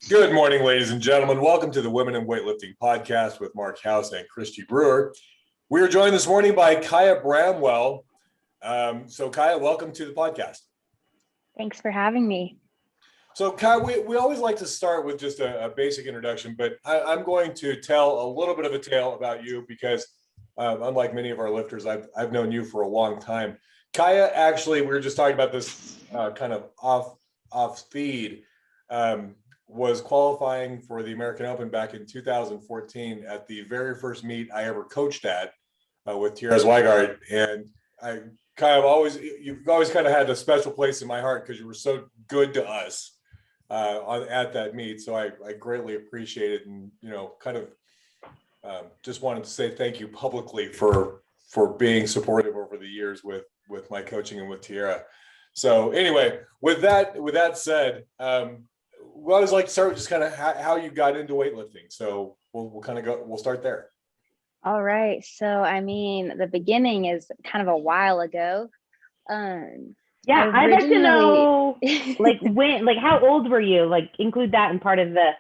Good morning, ladies and gentlemen. Welcome to the Women in Weightlifting podcast with Mark House and Kristi Brewer. We are joined this morning by Kaija Bramwell. So Kaija, welcome to the podcast. Thanks for having me. So Kaija, we always like to start with just a basic introduction, but I'm going to tell a little bit of a tale about you because unlike many of our lifters, I've known you for a long time. Kaija, actually, we were just talking about this kind of off feed. Was qualifying for the American Open back in 2014 at the very first meet I ever coached at with Tierra Zweigart. And you've always kind of had a special place in my heart because you were so good to us at that meet. So I greatly appreciate it, and just wanted to say thank you publicly for being supportive over the years with my coaching and with Tierra. So anyway, with that said, we always like to start with just kind of how you got into weightlifting. So we'll start there. All right. So, the beginning is kind of a while ago. I'd like to know, how old were you? Include that in part of the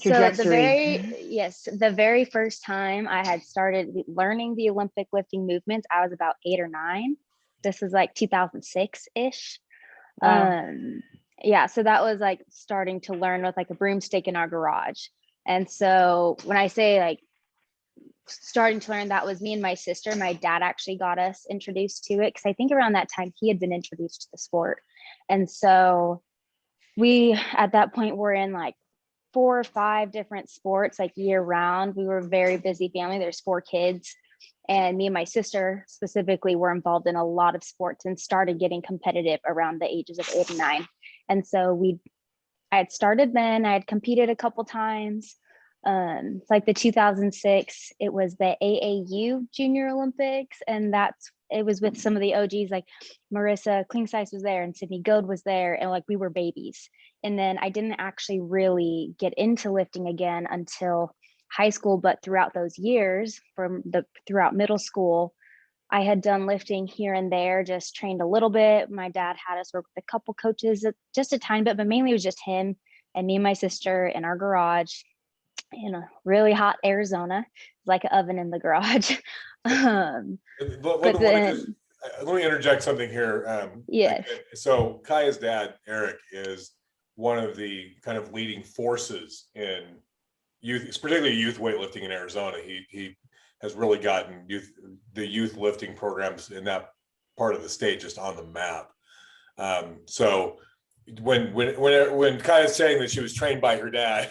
trajectory. So the very first time I had started learning the Olympic lifting movements, I was about 8 or 9. This is 2006-ish. So that was starting to learn with a broomstick in our garage. And so when I say starting to learn, that was me and my sister. My dad actually got us introduced to it because I think around that time he had been introduced to the sport. And so we at that point were in 4 or 5 different sports year round. We were a very busy family. There's 4 kids. And me and my sister specifically were involved in a lot of sports and started getting competitive around the ages of 8 and 9. And so I had started then. I had competed a couple times. The 2006, it was the AAU Junior Olympics, and it was with some of the OGs Marissa Klingseis was there and Sydney Goad was there, and we were babies. And then I didn't actually really get into lifting again until high school, but throughout those years, throughout middle school, I had done lifting here and there, just trained a little bit. My dad had us work with a couple coaches, just a tiny bit, but mainly it was just him and me and my sister in our garage in a really hot Arizona, like an oven in the garage. Let me interject something here. Yes. So Kaija's dad, Eric, is one of the kind of leading forces in youth, particularly youth weightlifting in Arizona. He has really gotten the youth lifting programs in that part of the state just on the map. So when Kaija's saying that she was trained by her dad,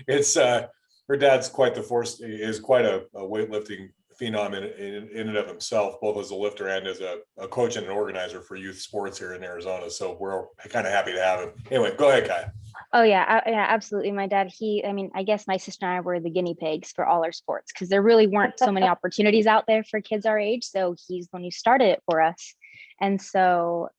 it's her dad's quite the force, is quite a weightlifting phenom in and of himself, both as a lifter and as a coach and an organizer for youth sports here in Arizona. So we're kind of happy to have him. Anyway, go ahead, Kaija. Oh yeah, absolutely. My dad, I guess my sister and I were the guinea pigs for all our sports because there really weren't so many opportunities out there for kids our age. So he's the one who started it for us. And so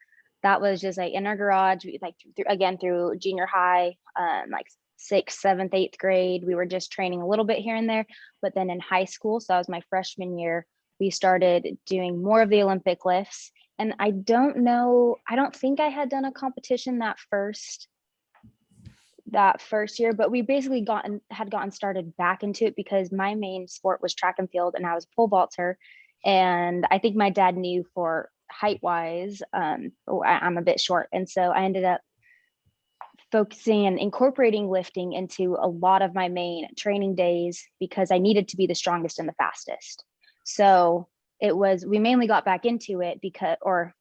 that was just in our garage, through junior high, 6th, 7th, 8th grade, we were just training a little bit here and there. But then in high school, so that was my freshman year, we started doing more of the Olympic lifts. And I don't think I had done a competition that first year, but we basically had gotten started back into it because my main sport was track and field and I was a pole vaulter. And I think my dad knew for height wise, I'm a bit short. And so I ended up focusing and incorporating lifting into a lot of my main training days because I needed to be the strongest and the fastest. So we mainly got back into it or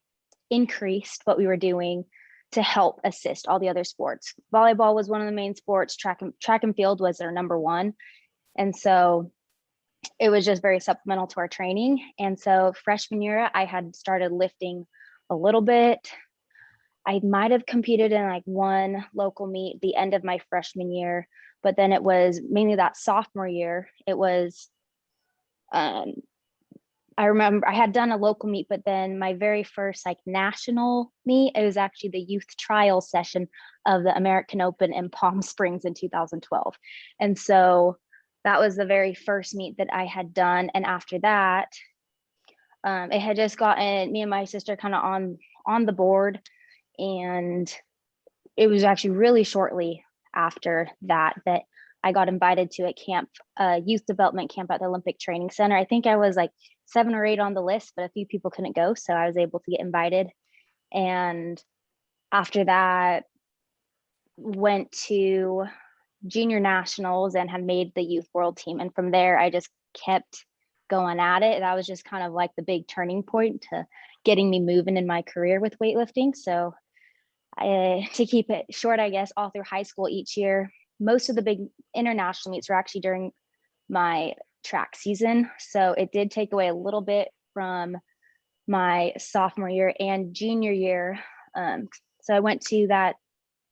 increased what we were doing to help assist all the other sports. Volleyball was one of the main sports. Track and field was their number one. And so it was just very supplemental to our training. And so freshman year, I had started lifting a little bit. I might have competed in one local meet the end of my freshman year, but then it was mainly that sophomore year. It was, I remember I had done a local meet, but then my very first national meet, it was actually the youth trial session of the American Open in Palm Springs in 2012. And so that was the very first meet that I had done. And after that, it had just gotten me and my sister kind of on the board. And it was actually really shortly after that I got invited to a camp, youth development camp at the Olympic Training Center. I think I was like 7 or 8 on the list, but a few people couldn't go. So I was able to get invited. And after that, went to junior nationals and had made the youth world team. And from there, I just kept going at it. That was just kind of like the big turning point to getting me moving in my career with weightlifting. So to keep it short, I guess, all through high school each year, most of the big international meets were actually during my track season. So it did take away a little bit from my sophomore year and junior year. So I went to that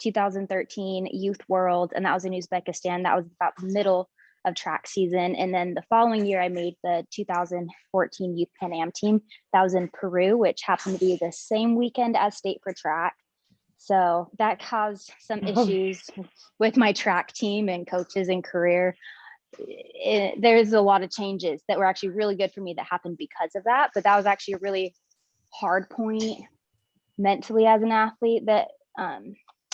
2013 Youth World, and that was in Uzbekistan. That was about the middle of track season. And then the following year, I made the 2014 Youth Pan Am team. That was in Peru, which happened to be the same weekend as state for track. So that caused some issues with my track team and coaches and career. There's a lot of changes that were actually really good for me that happened because of that. But that was actually a really hard point mentally as an athlete that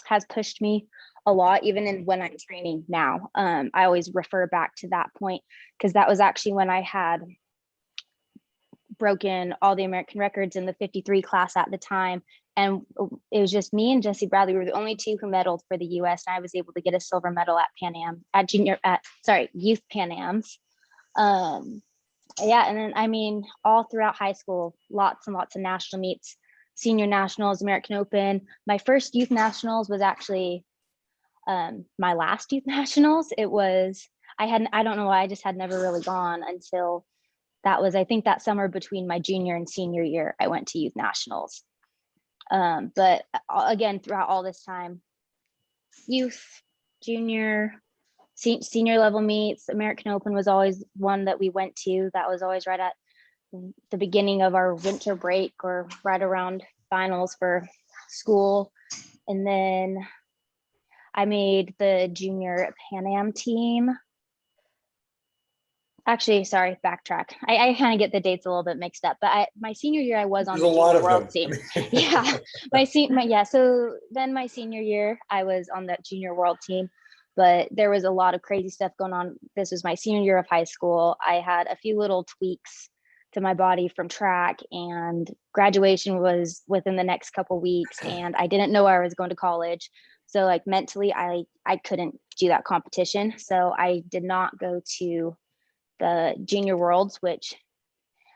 has pushed me a lot, even in when I'm training now. I always refer back to that point because that was actually when I had broken all the American records in the 53 class at the time. And it was just me and Jesse Bradley were the only two who medaled for the US. And I was able to get a silver medal at Youth Pan Ams. Yeah. And then, I mean, all throughout high school, lots and lots of national meets, senior nationals, American Open. My first youth nationals was actually my last youth nationals. It was, I don't know why, I just had never really gone until that was, I think that summer between my junior and senior year, I went to youth nationals. But again, throughout all this time, youth, junior, senior level meets, American Open was always one that we went to. That was always right at the beginning of our winter break or right around finals for school. And then I made the junior Pan Am team. Actually, sorry, backtrack. I kind of get the dates a little bit mixed up, but my senior year, I was on the junior world team. Yeah, so then my senior year, I was on that junior world team, but there was a lot of crazy stuff going on. This was my senior year of high school. I had a few little tweaks to my body from track, and graduation was within the next couple weeks, and I didn't know I was going to college. So like mentally, I couldn't do that competition. So I did not go to the junior worlds, which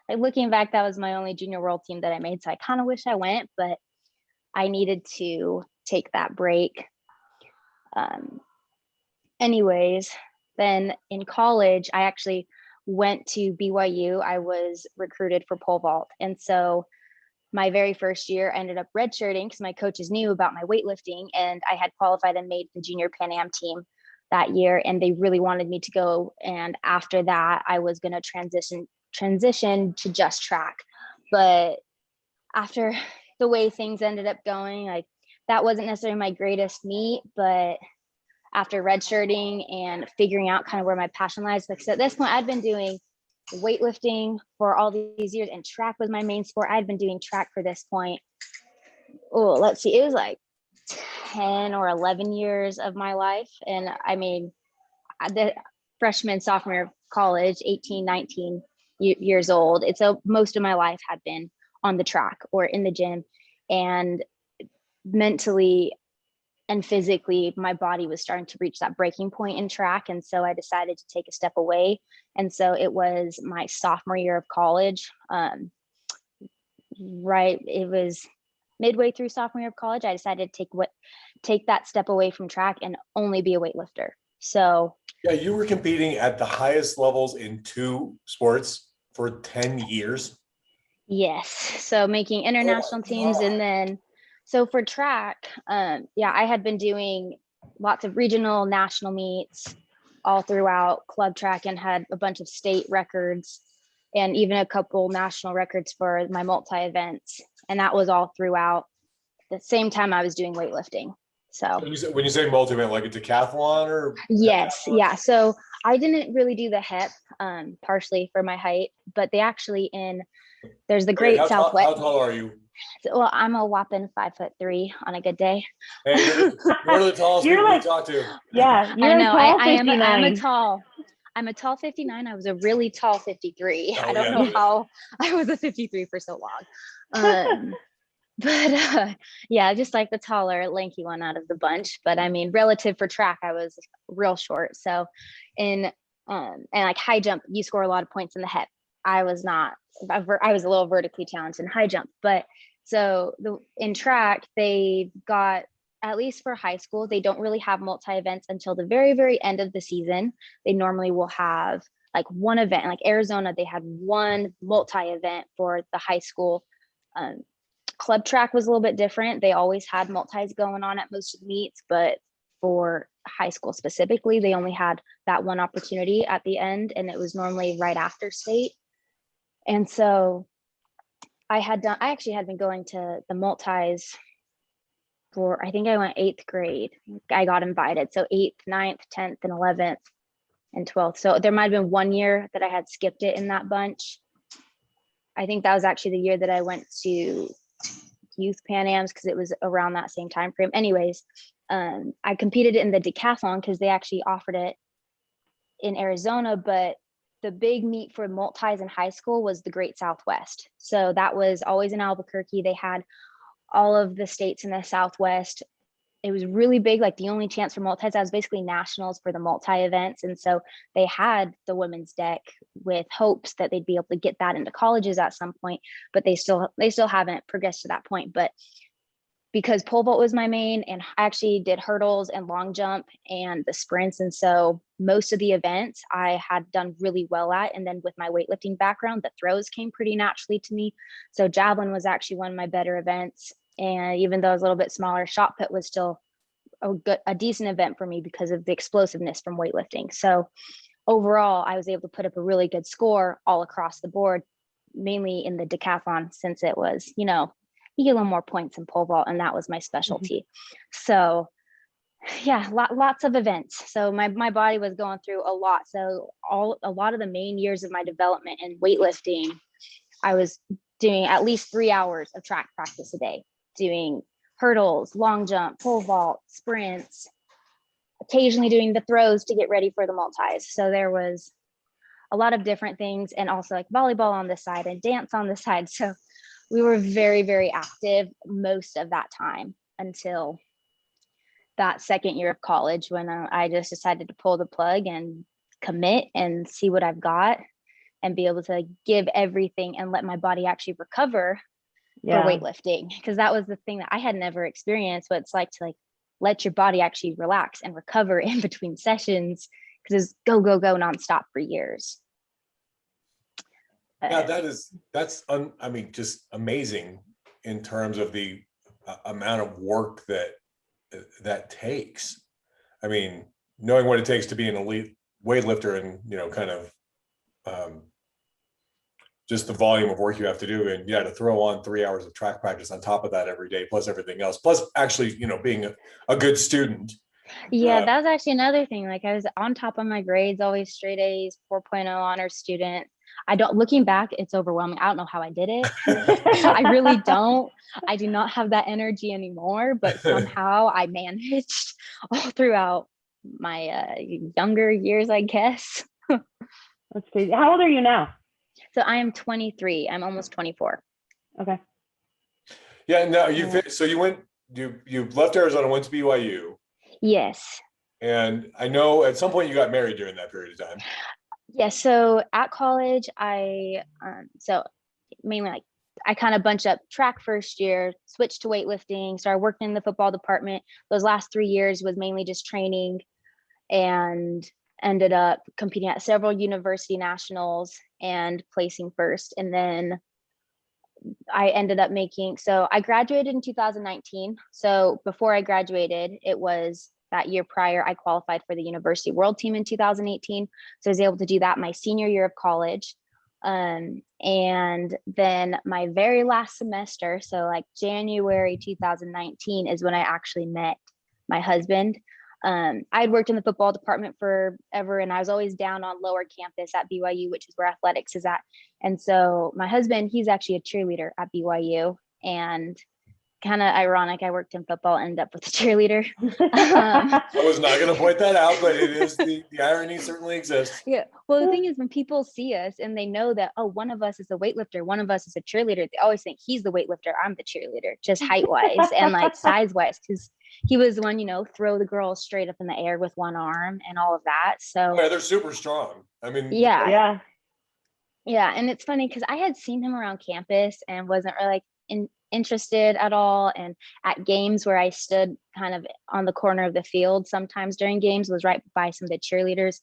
like looking back, that was my only junior world team that I made. So I kind of wish I went, but I needed to take that break. Anyways, then in college, I actually went to BYU. I was recruited for pole vault. And so my very first year I ended up redshirting because my coaches knew about my weightlifting, and I had qualified and made the junior Pan Am team that year, and they really wanted me to go. And after that, I was going to transition to just track. But after the way things ended up going, like that wasn't necessarily my greatest meet. But after redshirting and figuring out kind of where my passion lies, like so at this point, I'd been doing weightlifting for all these years, and track was my main sport. I'd been doing track for this point. Oh, let's see, it was like 10 or 11 years of my life. And I mean, the freshman, sophomore year of college, 18, 19 years old. It's most of my life had been on the track or in the gym, and mentally and physically, my body was starting to reach that breaking point in track. And so I decided to take a step away. And so it was my sophomore year of college. It was midway through sophomore year of college, I decided to take that step away from track and only be a weightlifter. So yeah, you were competing at the highest levels in 2 sports for 10 years. Yes. So making international teams. And then, so for track, yeah, I had been doing lots of regional, national meets all throughout club track, and had a bunch of state records and even a couple national records for my multi events. And that was all throughout the same time I was doing weightlifting. So when you say multi-event, like a decathlon or? Yes. Yeah. So I didn't really do the hip, partially for my height, but they actually there's the Great Southwest. How tall are you? Well, I'm a whopping 5'3" on a good day. Hey, you're one of the tallest You're people like- we talk to. Yeah, you're I a know. tall I am. 59. I'm a tall 59. I was a really tall 53. Oh, I don't yeah, know no, how I was a 53 for so long. But yeah, just like the taller, lanky one out of the bunch. But I mean, relative for track, I was real short. So in and like high jump, you score a lot of points in the hip. I was not. I was a little vertically challenged in high jump, but so in track, they got, at least for high school, they don't really have multi events until the very, very end of the season. They normally will have like one event. Like Arizona, they had one multi event for the high school. Club track was a little bit different. They always had multis going on at most of the meets, but for high school specifically, they only had that one opportunity at the end, and it was normally right after state. And so I actually had been going to the multis for, I think I went 8th grade. I got invited. So 8th, 9th, 10th, and 11th and 12th. So there might have been one year that I had skipped it in that bunch. I think that was actually the year that I went to youth Pan Ams, because it was around that same time frame. Anyways, I competed in the decathlon because they actually offered it in Arizona, but the big meet for multis in high school was the Great Southwest. So that was always in Albuquerque. They had all of the states in the Southwest. It was really big, like the only chance for multis. That was basically nationals for the multi events. And so they had the women's deck with hopes that they'd be able to get that into colleges at some point, but they still haven't progressed to that point. But because pole vault was my main, and I actually did hurdles and long jump and the sprints. And so most of the events I had done really well at. And then with my weightlifting background, the throws came pretty naturally to me. So javelin was actually one of my better events. And even though it was a little bit smaller, shot put was still a decent event for me because of the explosiveness from weightlifting. So overall, I was able to put up a really good score all across the board, mainly in the decathlon, since it was, you get a little more points in pole vault, and that was my specialty. So yeah, lots of events. So my body was going through a lot. So a lot of the main years of my development in weightlifting, I was doing at least 3 hours of track practice a day, doing hurdles, long jump, pole vault, sprints, occasionally doing the throws to get ready for the multis. So there was a lot of different things, and also like volleyball on the side and dance on the side. So we were very, very active most of that time until that second year of college, when I just decided to pull the plug and commit and see what I've got and be able to give everything and let my body actually recover for weightlifting. Because that was the thing that I had never experienced, what it's like to let your body actually relax and recover in between sessions, because it's go, go, go nonstop for years. Yeah, that's just amazing in terms of the amount of work that takes. I mean, knowing what it takes to be an elite weightlifter, and kind of just the volume of work you have to do, and to throw on 3 hours of track practice on top of that every day, plus everything else, plus actually being a good student. Yeah, that was actually another thing. Like, I was on top of my grades, always straight A's, 4.0 honor student. Looking back, it's overwhelming. I don't know how I did it. I really don't. I do not have that energy anymore, but somehow I managed all throughout my younger years, I guess. That's crazy. How old are you now? So I am 23. I'm almost 24. Okay. Yeah, no, you left Arizona, went to BYU. Yes. And I know at some point you got married during that period of time. Yeah. So at college, I mainly I kind of bunched up track first year, switched to weightlifting, started working in the football department. Those last 3 years was mainly just training, and ended up competing at several university nationals and placing first. And then I ended up I graduated in 2019. So before I graduated, it was that year prior, I qualified for the University World Team in 2018. So I was able to do that my senior year of college. And then my very last semester, so like January 2019, is when I actually met my husband. I had worked in the football department forever, and I was always down on lower campus at BYU, which is where athletics is at. And so my husband, he's actually a cheerleader at BYU, and kind of ironic, I worked in football, ended up with a cheerleader. I was not going to point that out, but it is the irony certainly exists. Yeah. Well, the thing is, when people see us and they know that, oh, one of us is a weightlifter, one of us is a cheerleader, they always think he's the weightlifter, I'm the cheerleader, just height wise and like size wise, because he was the one, throw the girls straight up in the air with one arm and all of that. So yeah, they're super strong. I mean, yeah. And it's funny because I had seen him around campus and wasn't really like interested at all. And at games where I stood kind of on the corner of the field, sometimes during games, was right by some of the cheerleaders.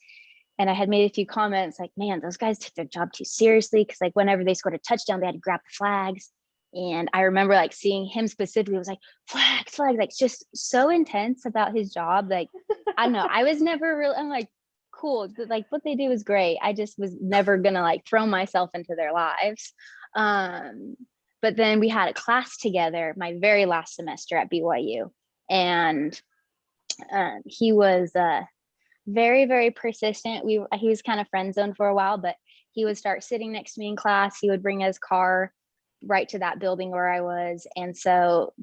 And I had made a few comments like, man, those guys took their job too seriously. Cause like whenever they scored a touchdown, they had to grab the flags. And I remember like seeing him specifically, was like, flags, like just so intense about his job. Like, I don't know. I was never really, I'm like, cool. Like what they do is great. I just was never gonna like throw myself into their lives. But then we had a class together my very last semester at BYU. And he was very, very persistent. He was kind of friend zoned for a while, but he would start sitting next to me in class. He would bring his car right to that building where I was. And so,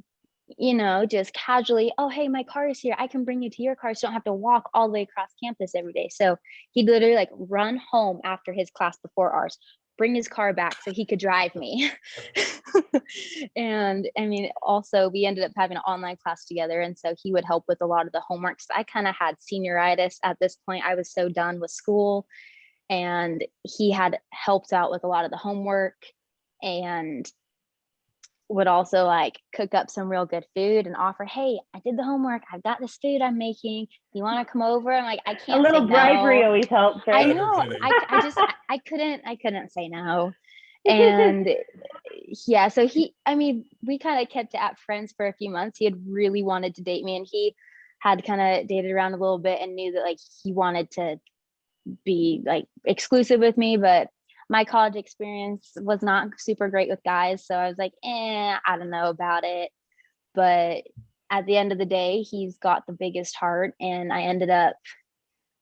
just casually, oh, hey, my car is here. I can bring you to your car. So you don't have to walk all the way across campus every day. So he'd literally like run home after his class before ours, bring his car back so he could drive me. And I mean, also we ended up having an online class together. And so he would help with a lot of the homework. So I kind of had senioritis at this point. I was so done with school, and he had helped out with a lot of the homework and would also like cook up some real good food and offer, hey, I did the homework, I've got this food I'm making, you want to come over? I'm like, I can't. A little bribery always helps, right? I know. I couldn't say no. And yeah, so we kind of kept at friends for a few months. He had really wanted to date me, and he had kind of dated around a little bit and knew that like he wanted to be like exclusive with me, but my college experience was not super great with guys. So I was like, I don't know about it. But at the end of the day, he's got the biggest heart. And I ended up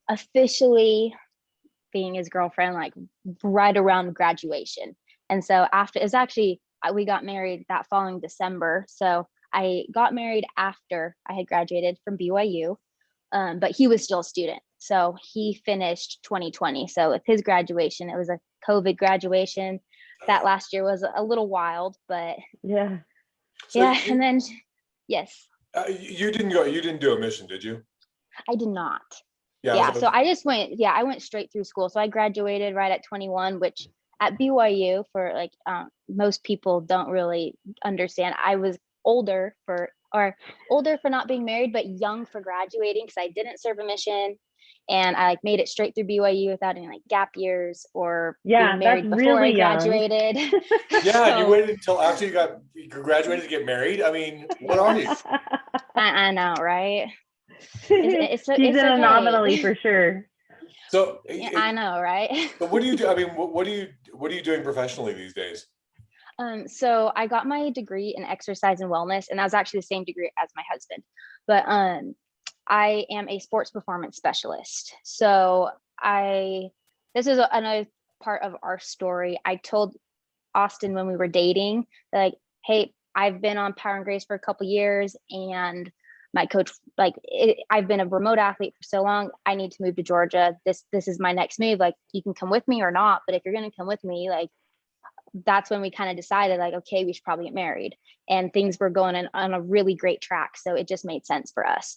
officially being his girlfriend, like right around graduation. And so we got married that following December. So I got married after I had graduated from BYU, but he was still a student. So he finished 2020. So with his graduation, it was a COVID graduation. That last year was a little wild, but yeah. So and then, yes. You didn't do a mission, did you? I did not. Yeah. So I just I went straight through school. So I graduated right at 21, which at BYU, for like most people don't really understand, I was older for not being married, but young for graduating, because I didn't serve a mission. And I like made it straight through BYU without any like gap years or being married before really I graduated. Yeah, so, you waited until after you graduated to get married. I mean, what are you? I know, right? She's an anomaly for sure. So I know, right? So what do you do? I mean, what are you doing professionally these days? So I got my degree in exercise and wellness, and that was actually the same degree as my husband. But I am a sports performance specialist. So this is another part of our story. I told Austin when we were dating, like, hey, I've been on Power and Grace for a couple years, and my coach, I've been a remote athlete for so long, I need to move to Georgia. This is my next move. Like, you can come with me or not, but if you're going to come with me, like, that's when we kind of decided, like, okay, we should probably get married. And things were going on a really great track. So it just made sense for us.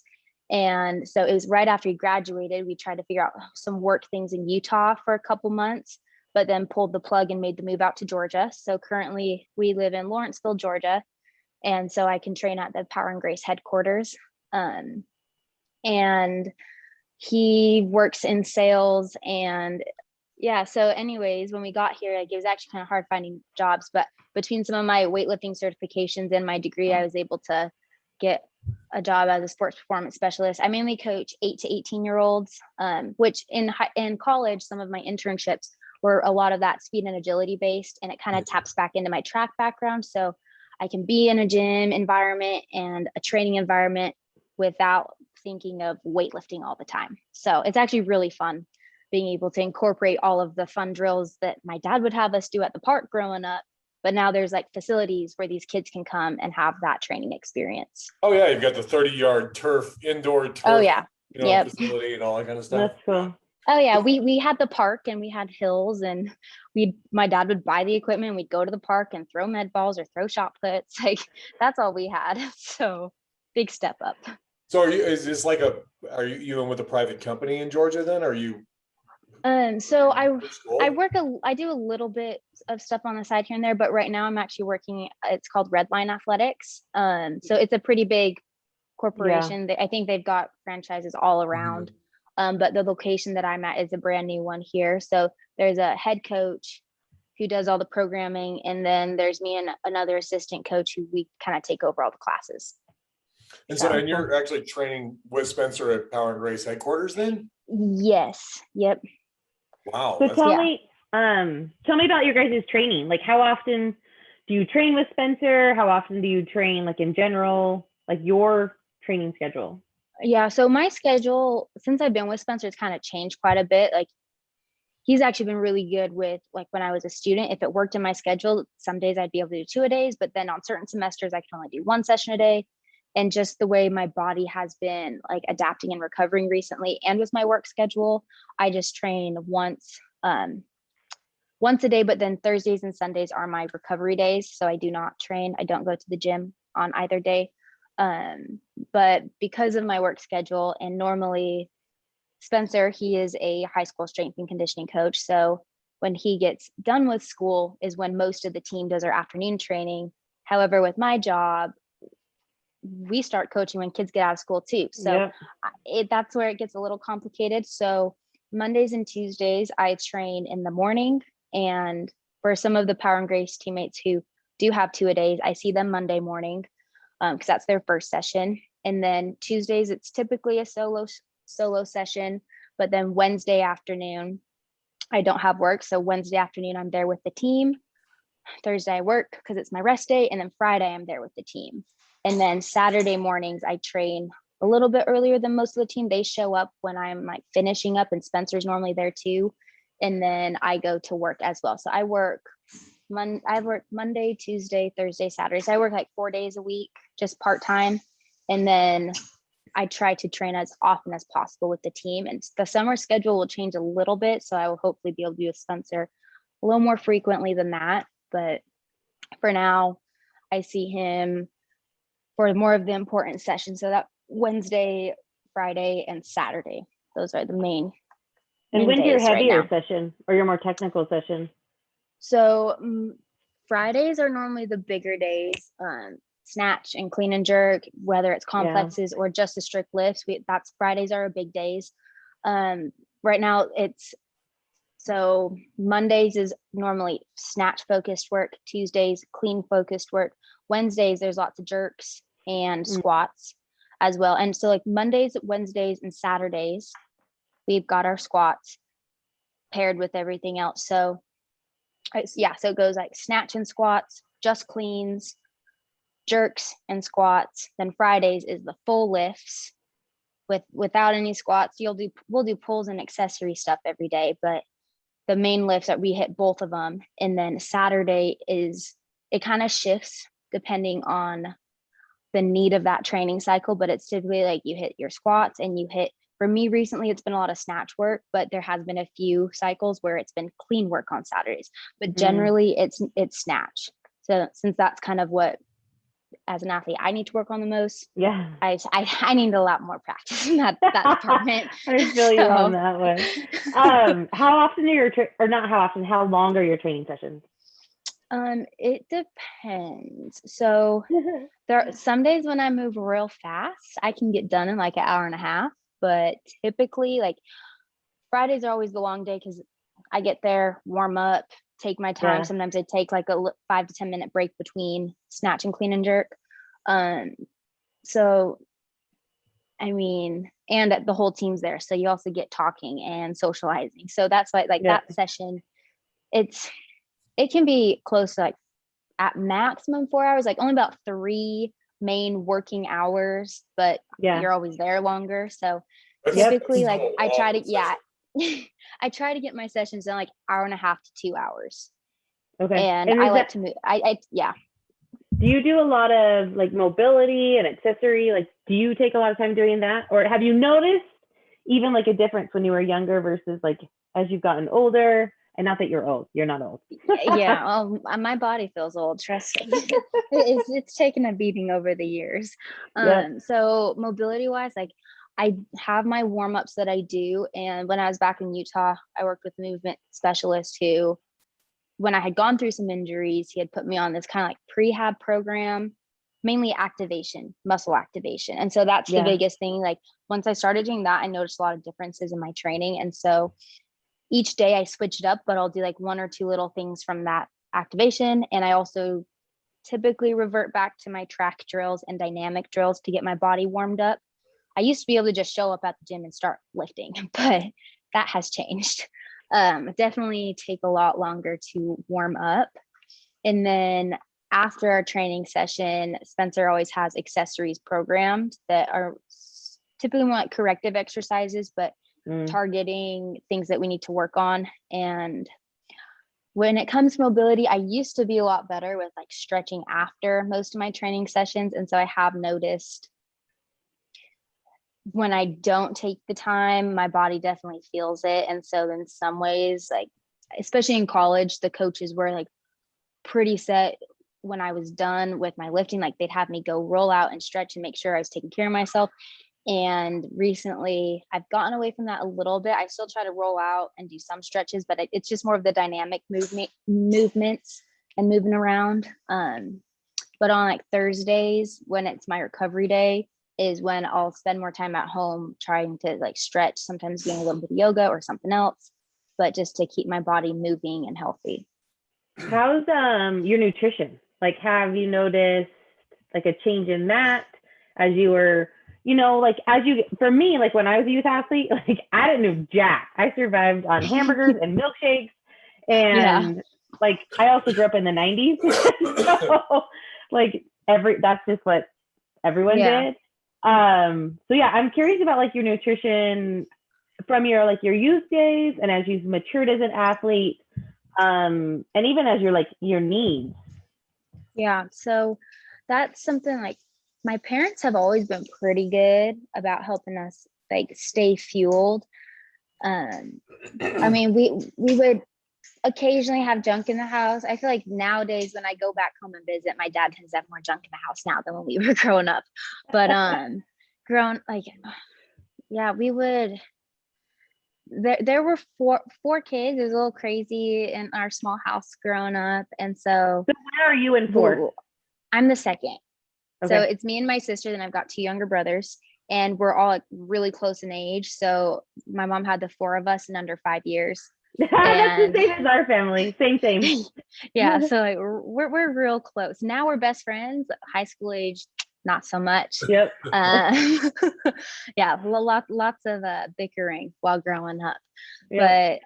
And so it was right after we graduated, we tried to figure out some work things in Utah for a couple months, but then pulled the plug and made the move out to Georgia. So currently we live in Lawrenceville, Georgia. And so I can train at the Power and Grace headquarters. And he works in sales. And yeah, so anyways, when we got here, like, it was actually kind of hard finding jobs, but between some of my weightlifting certifications and my degree, I was able to get a job as a sports performance specialist. I mainly coach 8 to 18-year-olds, which in college, some of my internships were a lot of that speed and agility based, and it kind of taps back into my track background. So I can be in a gym environment and a training environment without thinking of weightlifting all the time. So it's actually really fun being able to incorporate all of the fun drills that my dad would have us do at the park growing up but now there's like facilities where these kids can come and have that training experience. Oh yeah, you've got the 30-yard indoor turf, Oh yeah. Yep. facility and all that kind of stuff. That's cool. Oh yeah, we had the park and we had hills, and my dad would buy the equipment and we'd go to the park and throw med balls or throw shot puts. Like that's all we had. So big step up. So is this like are you in with a private company in Georgia then? Are you? So I do a little bit of stuff on the side here and there, but right now I'm actually working, it's called Redline Athletics. So it's a pretty big corporation. I think they've got franchises all around. But the location that I'm at is a brand new one here. So there's a head coach who does all the programming, and then there's me and another assistant coach who we kind of take over all the classes. And so, and you're actually training with Spencer at Power and Grace headquarters then? Yes. Yep. Wow. So tell me about your guys' training. Like, how often do you train with Spencer? How often do you train, like, in general, like your training schedule? Yeah, so my schedule, since I've been with Spencer, it's kind of changed quite a bit. Like, he's actually been really good with, like, when I was a student, if it worked in my schedule, some days I'd be able to do 2 a days, but then on certain semesters I can only do 1 session a day. And just the way my body has been like adapting and recovering recently, and with my work schedule, I just train once a day, but then Thursdays and Sundays are my recovery days. So I do not train. I don't go to the gym on either day. But because of my work schedule, and normally Spencer, he is a high school strength and conditioning coach. So when he gets done with school is when most of the team does our afternoon training. However, with my job, we start coaching when kids get out of school too. So that's where it gets a little complicated. So Mondays and Tuesdays, I train in the morning. And for some of the Power and Grace teammates who do have 2 a days, I see them Monday morning because that's their first session. And then Tuesdays, it's typically a solo session. But then Wednesday afternoon, I don't have work. So Wednesday afternoon, I'm there with the team. Thursday, I work because it's my rest day. And then Friday, I'm there with the team. And then Saturday mornings, I train a little bit earlier than most of the team. They show up when I'm like finishing up, and Spencer's normally there too. And then I go to work as well. So I work Monday, Tuesday, Thursday, Saturday. So I work like 4 days a week, just part-time. And then I try to train as often as possible with the team. And the summer schedule will change a little bit. So I will hopefully be able to be with Spencer a little more frequently than that. But for now, I see him for more of the important sessions. So that Wednesday, Friday, and Saturday, those are the main. And when's your heavier session or your more technical session? So Fridays are normally the bigger days, snatch and clean and jerk, whether it's complexes or just the strict lifts. Fridays are our big days. Right now so Mondays is normally snatch focused work, Tuesdays clean focused work, Wednesdays there's lots of jerks and squats as well. And so like Mondays, Wednesdays, and Saturdays, we've got our squats paired with everything else. So so it goes like snatch and squats, just cleans, jerks and squats. Then Fridays is the full lifts without any squats. We'll do pulls and accessory stuff every day, but the main lifts that we hit both of them. And then Saturday it kind of shifts depending on the need of that training cycle, but it's typically like you hit your squats and for me recently, it's been a lot of snatch work, but there has been a few cycles where it's been clean work on Saturdays, but generally it's snatch. So since that's kind of what, as an athlete, I need to work on the most. Yeah. I need a lot more practice in that department. I feel you on that one. How often how long are your training sessions? It depends. So there are some days when I move real fast, I can get done in like an hour and a half, but typically like Fridays are always the long day because I get there, warm up, take my time. Yeah. Sometimes I take like a 5 to 10 minute break between snatch and clean and jerk. So, I mean, and the whole team's there. So you also get talking and socializing. So that's why that session, it can be close to like at maximum 4 hours, like only about 3 main working hours, but you're always there longer. So typically like I try to, I try to get my sessions done like 1.5 to 2 hours. Okay. And And I is like that, to move. I yeah. do you do a lot of like mobility and accessory? Like, do you take a lot of time doing that? Or have you noticed even like a difference when you were younger versus like as you've gotten older? And not that you're old, you're not old. Yeah, my body feels old, trust me. It's taken a beating over the years. Yep. So mobility wise, like I have my warm-ups that I do. And when I was back in Utah, I worked with a movement specialist who, when I had gone through some injuries, he had put me on this kind of like prehab program, mainly activation, muscle activation. And so that's the Yeah. biggest thing. Like once I started doing that, I noticed a lot of differences in my training. And so each day I switch it up, but I'll do like one or two little things from that activation. And I also typically revert back to my track drills and dynamic drills to get my body warmed up. I used to be able to just show up at the gym and start lifting, but that has changed. Definitely take a lot longer to warm up. And then after our training session, Spencer always has accessories programmed that are typically more like corrective exercises, but targeting things that we need to work on. And when it comes to mobility, I used to be a lot better with like stretching after most of my training sessions. And so I have noticed when I don't take the time, my body definitely feels it. And so in some ways, like, especially in college, the coaches were like pretty set when I was done with my lifting, like they'd have me go roll out and stretch and make sure I was taking care of myself. And recently I've gotten away from that a little bit. I still try to roll out and do some stretches, but it's just more of the dynamic movements and moving around. But on like Thursdays, when it's my recovery day, is when I'll spend more time at home trying to like stretch, sometimes doing a little bit of yoga or something else, but just to keep my body moving and healthy. How's your nutrition? Like, have you noticed like a change in that as you were, you know, like as you, for me, like when I was a youth athlete, like I didn't know jack. I survived on hamburgers and milkshakes. And like, I also grew up in the 90s. So like that's just what everyone did. So yeah, I'm curious about like your nutrition from your like your youth days and as you've matured as an athlete, and even as your needs. Yeah, so that's something like my parents have always been pretty good about helping us like stay fueled. I mean, we would occasionally have junk in the house. I feel like nowadays when I go back home and visit, my dad tends to have more junk in the house now than when we were growing up. But yeah, we would. There were four kids. It was a little crazy in our small house growing up, and so. So where are you in fourth? I'm the second. Okay. So it's me and my sister. Then I've got two younger brothers, and we're all like really close in age. So my mom had the four of us in under 5 years. That's the same as our family. Same. Yeah, so like we're real close. Now we're best friends. High school age, not so much. Yep. Yeah, lots of bickering while growing up. Yep.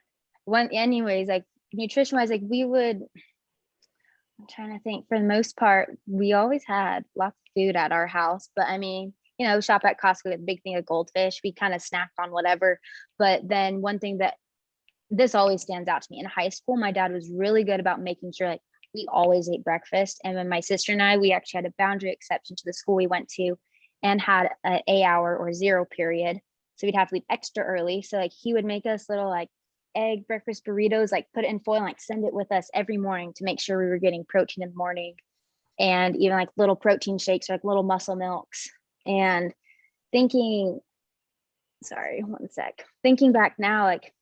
But anyways, like nutrition wise, like I'm trying to think, for the most part, we always had lots of food at our house. But I mean, you know, shop at Costco, a big thing of goldfish. We kind of snacked on whatever. But then one thing that this always stands out to me, in high school, my dad was really good about making sure like we always ate breakfast. And when my sister and I, we actually had a boundary exception to the school we went to and had an A-hour or zero period. So we'd have to leave extra early. So like he would make us little like egg breakfast burritos, like put it in foil and like send it with us every morning to make sure we were getting protein in the morning. And even like little protein shakes or like little muscle milks. And thinking back now, like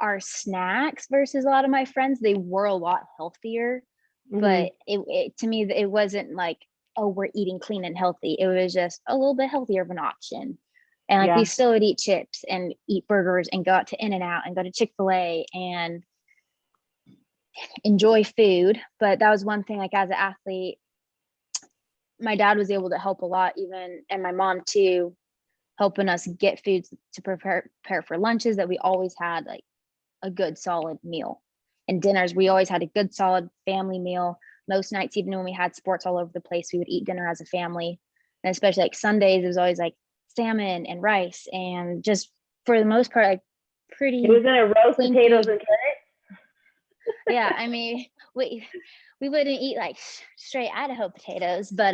our snacks versus a lot of my friends, they were a lot healthier. But it to me, it wasn't like, oh, we're eating clean and healthy. It was just a little bit healthier of an option. And like we still would eat chips and eat burgers and go out to In-N-Out and go to Chick-fil-A and enjoy food. But that was one thing, like as an athlete, my dad was able to help a lot, even, and my mom too, helping us get foods to prepare for lunches, that we always had like a good solid meal. And dinners, we always had a good solid family meal. Most nights, even when we had sports all over the place, we would eat dinner as a family. And especially like Sundays, it was always like salmon and rice, and just for the most part, like pretty. It was in a roast potatoes and Yeah, I mean, we wouldn't eat like straight Idaho potatoes, but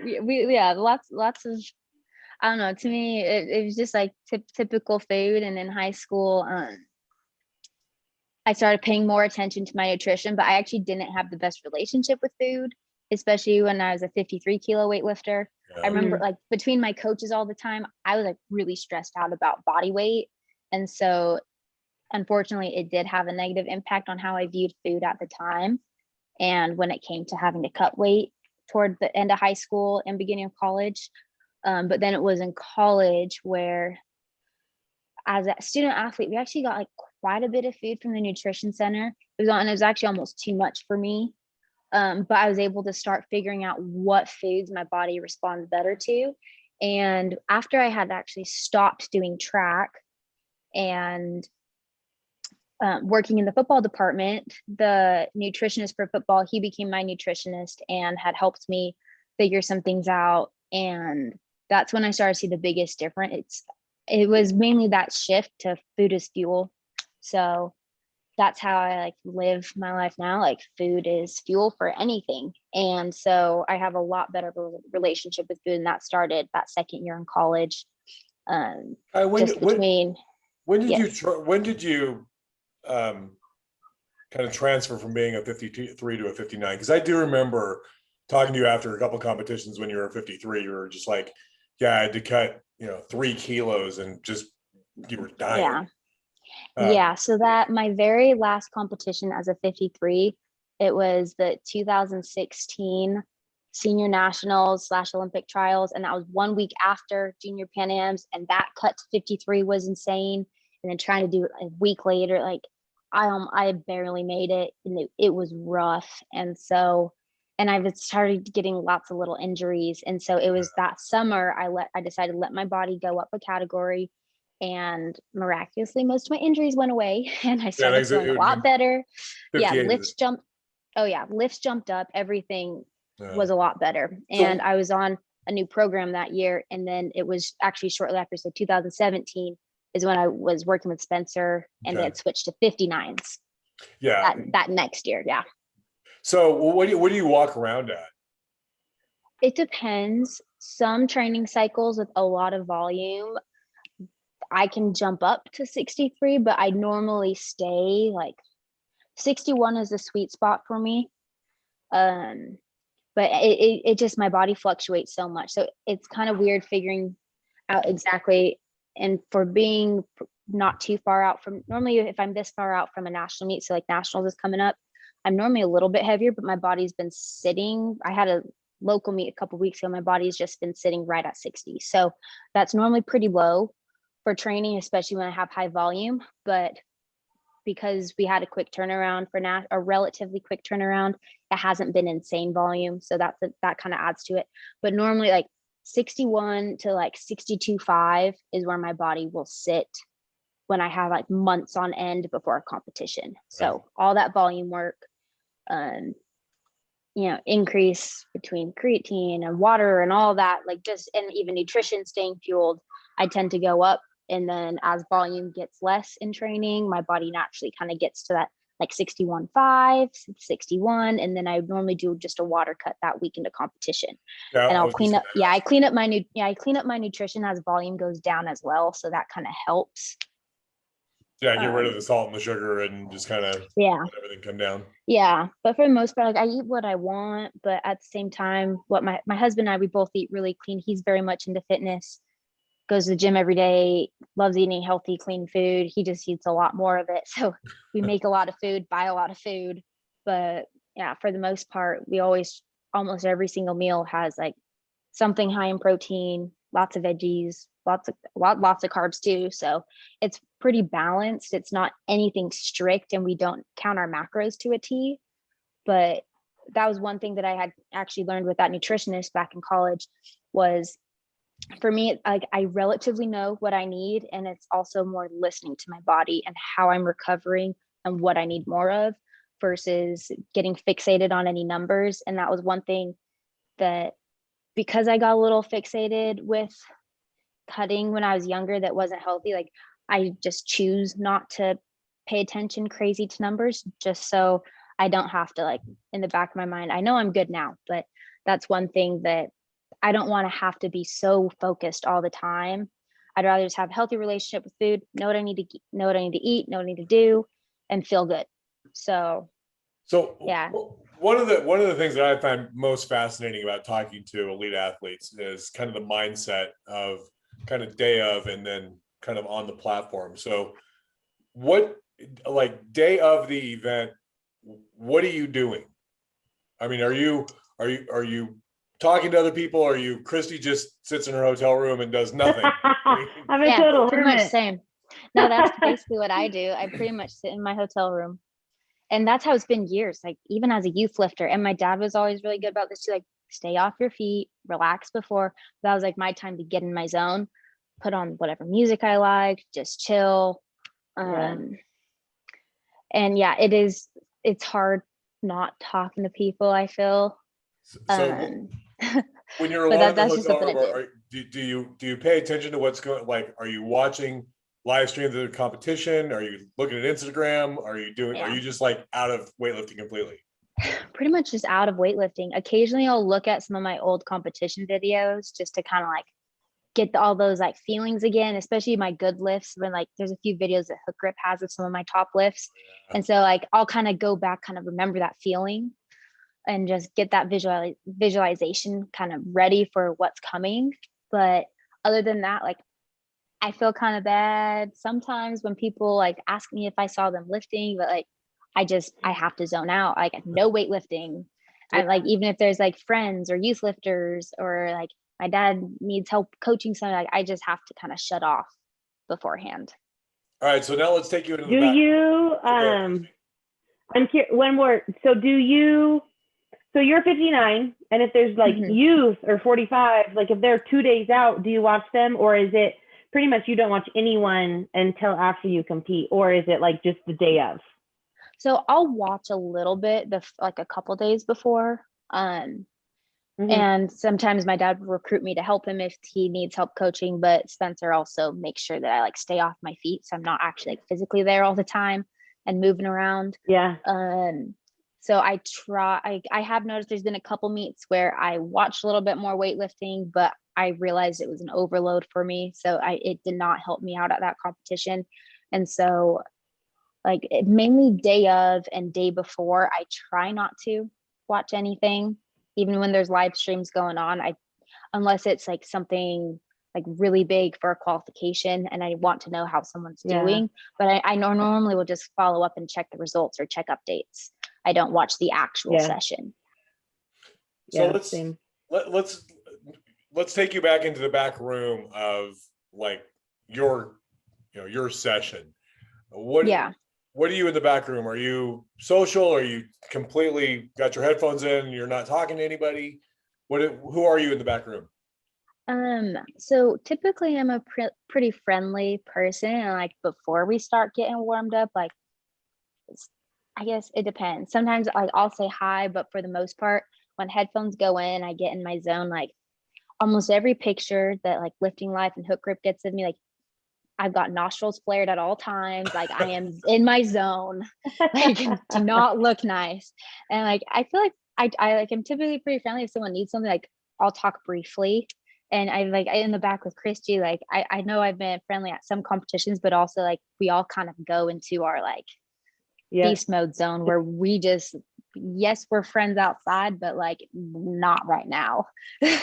yeah, lots of, I don't know. To me, it was just like typical food. And in high school, I started paying more attention to my nutrition, but I actually didn't have the best relationship with food, especially when I was a 53-kilo weightlifter. I Yeah. remember like between my coaches all the time, I was like really stressed out about body weight. And so unfortunately, it did have a negative impact on how I viewed food at the time. And when it came to having to cut weight toward the end of high school and beginning of college. But then it was in college where, as a student athlete, we actually got like quite a bit of food from the nutrition center. It was actually almost too much for me. But I was able to start figuring out what foods my body responds better to. And after I had actually stopped doing track and working in the football department, the nutritionist for football, he became my nutritionist and had helped me figure some things out. And that's when I started to see the biggest difference. It was mainly that shift to food as fuel. So that's how I like live my life now. Like food is fuel for anything. And so I have a lot better relationship with food. And that started that second year in college. Just between, when did yes. you kind of transfer from being a 53 to a 59? Because I do remember talking to you after a couple of competitions when you were 53. You were just like, yeah, I had to cut 3 kilos and just you were dying. Yeah. So that my very last competition as a 53, it was the 2016 senior nationals / Olympic trials. And that was 1 week after junior Pan Ams. And that cut to 53 was insane. And then trying to do it a week later, like I barely made it, and it was rough. And so, and I've started getting lots of little injuries. And so it was that summer I decided to let my body go up a category, and miraculously most of my injuries went away and I started feeling a lot better. Yeah, lifts jumped. Oh yeah, lifts jumped up. Everything was a lot better. And I was on a new program that year. And then it was actually shortly after, so 2017 is when I was working with Spencer, and they had switched to 59s. Yeah. That next year. Yeah. So what do you walk around at? It depends. Some training cycles with a lot of volume, I can jump up to 63, but I normally stay like 61 is the sweet spot for me. But it just, my body fluctuates so much. So it's kind of weird figuring out exactly. And for being not too far out from, normally if I'm this far out from a national meet, so like nationals is coming up, I'm normally a little bit heavier, but my body's been sitting. I had a local meet a couple of weeks ago. My body's just been sitting right at 60. So that's normally pretty low for training, especially when I have high volume. But because we had a quick turnaround for a relatively quick turnaround, it hasn't been insane volume. So that kind of adds to it. But normally like 61 to like 62.5 is where my body will sit when I have like months on end before a competition. So all that volume work, increase between creatine and water and all that, like just, and even nutrition, staying fueled, I tend to go up. And then as volume gets less in training, my body naturally kind of gets to that like 61.5, 61. And then I normally do just a water cut that week into competition. And I'll clean up. Yeah, I clean up my nutrition as volume goes down as well. So that kind of helps. Yeah, get rid of the salt and the sugar and just kind of let everything come down. Yeah, but for the most part, like I eat what I want, but at the same time, what my husband and I, we both eat really clean. He's very much into fitness, goes to the gym every day, loves eating healthy, clean food. He just eats a lot more of it. So we make a lot of food, buy a lot of food. But yeah, for the most part, we always, almost every single meal has like something high in protein, lots of veggies, lots of carbs too. So it's pretty balanced. It's not anything strict, and we don't count our macros to a T. But that was one thing that I had actually learned with that nutritionist back in college was, for me, like I relatively know what I need, and it's also more listening to my body and how I'm recovering and what I need more of versus getting fixated on any numbers. And that was one thing that, because I got a little fixated with cutting when I was younger, that wasn't healthy. Like I just choose not to pay attention crazy to numbers, just so I don't have to, like, in the back of my mind, I know I'm good now, but that's one thing that I don't want to have to be so focused all the time. I'd rather just have a healthy relationship with food, know what I need to know what I need to eat, know what I need to do, and feel good. So yeah. One of the things that I find most fascinating about talking to elite athletes is kind of the mindset of kind of day of and then kind of on the platform. So what, like, day of the event, what are you doing? I mean, are you talking to other people? Or are you, Kristi just sits in her hotel room and does nothing? I'm a total pretty much hermit. same. No, that's basically what I do. I pretty much sit in my hotel room. And that's how it's been years, like even as a youth lifter. And my dad was always really good about this too, like stay off your feet, relax before. That was like my time to get in my zone, put on whatever music I like, just chill. And yeah, it's hard not talking to people, I feel. So when you're but alone in the that's just hotel something I room, did. do you pay attention to what's going, like, are you watching live streams of the competition? Are you looking at Instagram? Are you just like out of weightlifting completely? Pretty much just out of weightlifting. Occasionally I'll look at some of my old competition videos just to kind of like get all those like feelings again, especially my good lifts, when like there's a few videos that Hook Grip has of some of my top lifts. And so like I'll kind of go back, kind of remember that feeling and just get that visualization kind of ready for what's coming. But other than that, like I feel kind of bad sometimes when people like ask me if I saw them lifting, but like I have to zone out. Like no weightlifting. And like even if there's like friends or youth lifters or like my dad needs help coaching something, like I just have to kind of shut off beforehand. All right, so now let's take you into the Do back. you I'm curious, one more. So so you're 59, and if there's like youth or 45, like if they're 2 days out, do you watch them, or is it pretty much you don't watch anyone until after you compete, or is it like just the day of? So I'll watch a little bit like a couple days before. And sometimes my dad will recruit me to help him if he needs help coaching, but Spencer also makes sure that I like stay off my feet, so I'm not actually like physically there all the time and moving around. So I have noticed there's been a couple meets where I watched a little bit more weightlifting, but I realized it was an overload for me, so it did not help me out at that competition. And so like mainly day of and day before, I try not to watch anything, even when there's live streams going on. Unless it's like something like really big for a qualification and I want to know how someone's doing, but I normally will just follow up and check the results or check updates. I don't watch the actual session. So let's take you back into the back room of like your session. What are you in the back room? Are you social? Are you completely got your headphones in and you're not talking to anybody? Who are you in the back room? So typically I'm a pretty friendly person, and like before we start getting warmed up, like I guess it depends. Sometimes like I'll say hi, but for the most part, when headphones go in, I get in my zone. Like almost every picture that like Lifting Life and Hook Grip gets of me, like I've got nostrils flared at all times. Like I am in my zone. Like do not look nice. And like I feel like I like I'm typically pretty friendly. If someone needs something, like I'll talk briefly. And I in the back with Kristi, like I know I've been friendly at some competitions, but also like we all kind of go into our like beast mode zone where we just, yes, we're friends outside, but like not right now.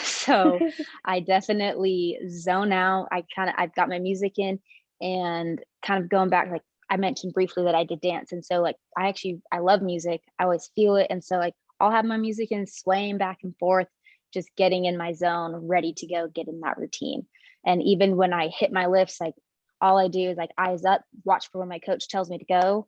So I definitely zone out. I've got my music in, and kind of going back, like I mentioned briefly that I did dance. And so like I love music. I always feel it. And so like I'll have my music in, swaying back and forth, just getting in my zone, ready to go, get in that routine. And even when I hit my lifts, like all I do is like eyes up, watch for when my coach tells me to go,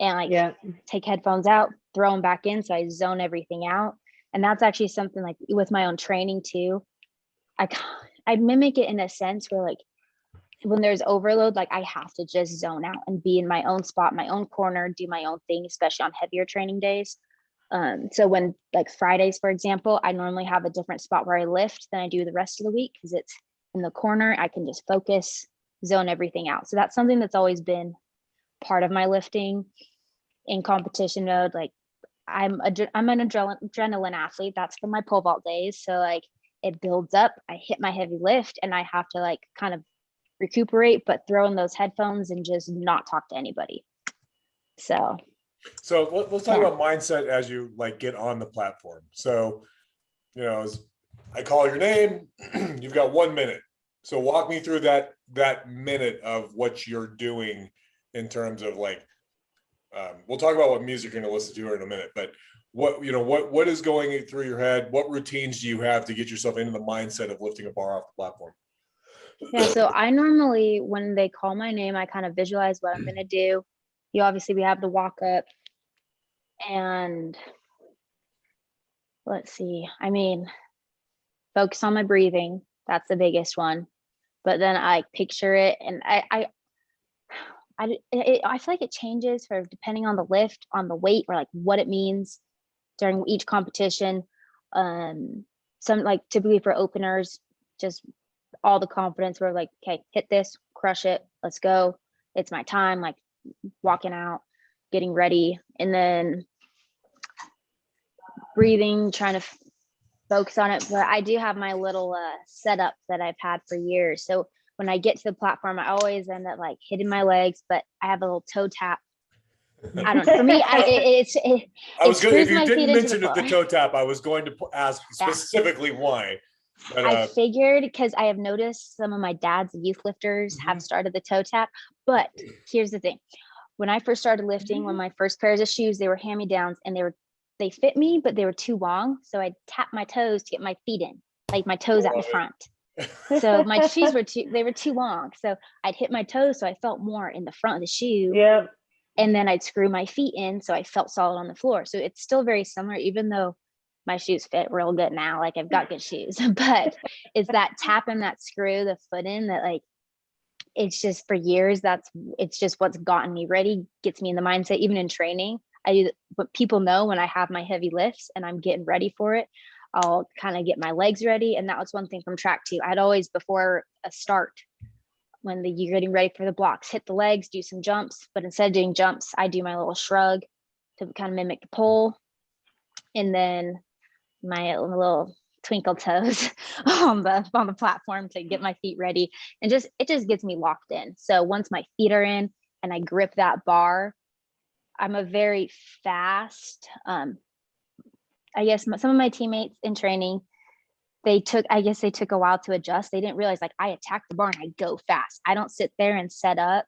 and like take headphones out, throw them back in. So I zone everything out. And that's actually something like with my own training too. I mimic it in a sense where like when there's overload, like I have to just zone out and be in my own spot, my own corner, do my own thing, especially on heavier training days. So when like Fridays, for example, I normally have a different spot where I lift than I do the rest of the week because it's in the corner. I can just focus zone everything out. So that's something that's always been part of my lifting in competition mode. Like I'm an adrenaline athlete. That's from my pole vault days. So like it builds up, I hit my heavy lift and I have to like kind of recuperate, but throw in those headphones and just not talk to anybody. So let's talk about mindset as you like get on the platform. So, you know, as I call your name, you've got 1 minute. So walk me through that minute of what you're doing in terms of like, we'll talk about what music you're going to listen to in a minute, but what is going through your head? What routines do you have to get yourself into the mindset of lifting a bar off the platform? Yeah, so I normally, when they call my name, I kind of visualize what I'm going to do. We have the walk up and let's see, I mean, focus on my breathing. That's the biggest one. But then I picture it and I feel like it changes for depending on the lift, on the weight, or like what it means during each competition. Some like typically for openers, just all the confidence. We're like, okay, hit this, crush it, let's go. It's my time, like walking out, getting ready, and then breathing, trying to focus on it. But I do have my little setup that I've had for years. So when I get to the platform, I always end up like hitting my legs, but I have a little toe tap. I don't know. For me, if you didn't mention the toe tap, I was going to ask specifically why. But, I figured because I have noticed some of my dad's youth lifters have started the toe tap. But here's the thing. When I first started lifting, when my first pairs of shoes, they were hand-me-downs and they fit me, but they were too long. So I'd tap my toes to get my feet in, like my toes out the front. So my shoes were too long. So I'd hit my toes. So I felt more in the front of the shoe. Yeah. And then I'd screw my feet in. So I felt solid on the floor. So it's still very similar, even though my shoes fit real good now. Like I've got good shoes, but it's that tapping that screw the foot in that like, it's just for years. It's just what's gotten me ready, gets me in the mindset, even in training. I do what people know when I have my heavy lifts and I'm getting ready for it. I'll kind of get my legs ready. And that was one thing from track too. I'd always, before a start, when you're getting ready for the blocks, hit the legs, do some jumps. But instead of doing jumps, I do my little shrug to kind of mimic the pole. And then my little twinkle toes on the platform to get my feet ready. And it just gets me locked in. So once my feet are in and I grip that bar, I'm a very fast, I guess some of my teammates in training, they took a while to adjust. They didn't realize like I attack the bar and I go fast. I don't sit there and set up.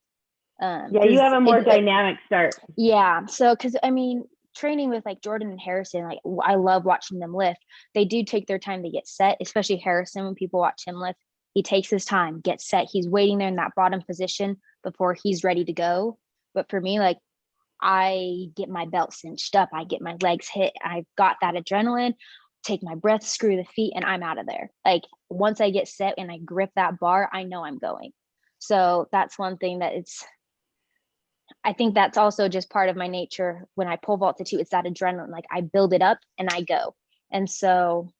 Yeah, you have a more dynamic start. Yeah. So, cause I mean, training with like Jordan and Harrison, like I love watching them lift. They do take their time to get set, especially Harrison. When people watch him lift, he takes his time, gets set. He's waiting there in that bottom position before he's ready to go. But for me, like I get my belt cinched up, I get my legs hit, I've got that adrenaline, take my breath, screw the feet, and I'm out of there. Like once I get set and I grip that bar, I know I'm going. So that's one thing I think that's also just part of my nature. When I pole vault too, it's that adrenaline, like I build it up and I go. And so